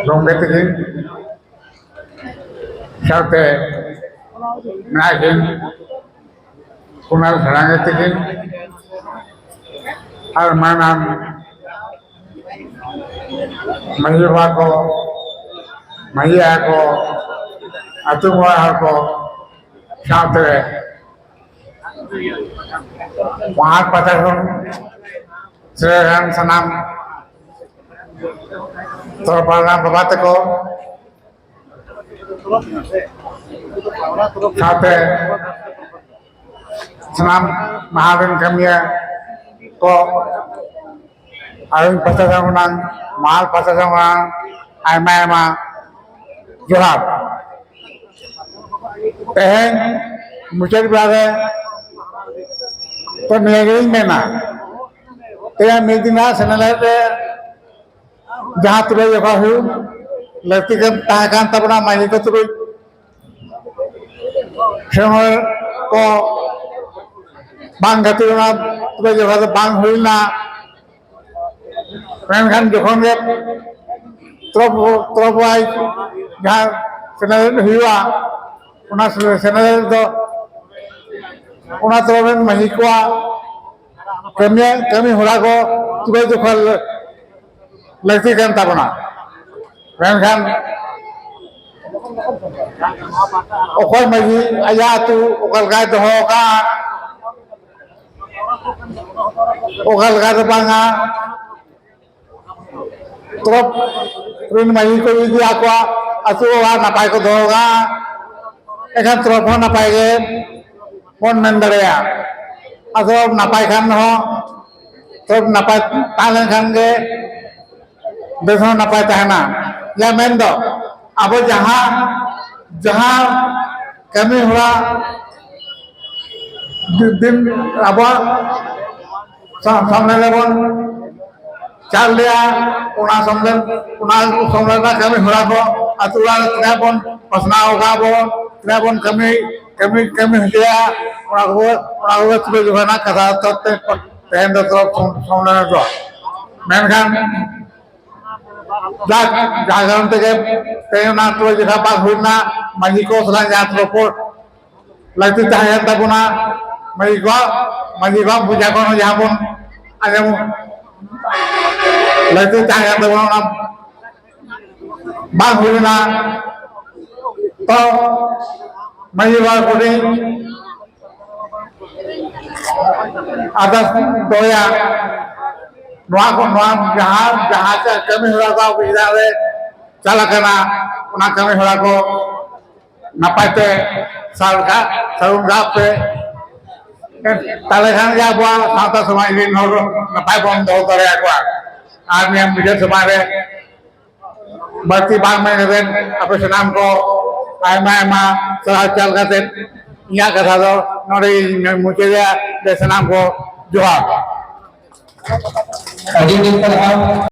Gombe Tikin, Saute, Nakin, Kunal Saranga Tikin, Almanam, Mayuako, Mayako, Atumako, Saute, Mahat Patagon, Srehan Sanam, Torpana Babatako, Saute, Sanam Mahavin Kamia, Ko, Arun Pasasamunang, Mahal Pasasamunang, Aima, Johab. Tehen, Muchar Brother, तो Negri में ना तेरा Medina सनलाते जहाँ तुरे जगह हो लड़की के ताकान तबना माही को तुरे शहर को बांग घटी ना तुरे जगह से बांग हुई ना मैंने जोखों के त्रोप वाई जहाँ सनलाते हुआ उन्हें सनलाते तो उन्हें त्रोपें माही को kami hurago tugai jokal lagi kan tabuna kan okoi magi ayatu okal gai doho ka okal gai banga trop rin magi ko idi akwa asu wa napai ko doho ka ekan trop ho napai ge mon mendarea atau napai kan ho terus napai tahan kan ke besok napai tahana ya mendo apa jahat kami hura din apa sambil lebon carlia sambil kami hura ko aturan kenapun pasnau kabo kenapun kami dia orang tu juga nak kata tehen terus sambil itu menkan jagan tu ke tehen nak tu juga pas hurna majiko selang jatuh report lagi tahan tak guna majiko puja kono jahapun ada lagi tahan tak guna bang hurna to majiko kuni atas doya nuang jahat kami hurago kita le cala kena una kami hurago napate sarung gape talehan ya buat santa semua ini nor napai bom do tore akwa army yang bijak semare berarti bang managen apa senam ko aima sahajal katen iya kata do nori muncul dia senam ko Johab.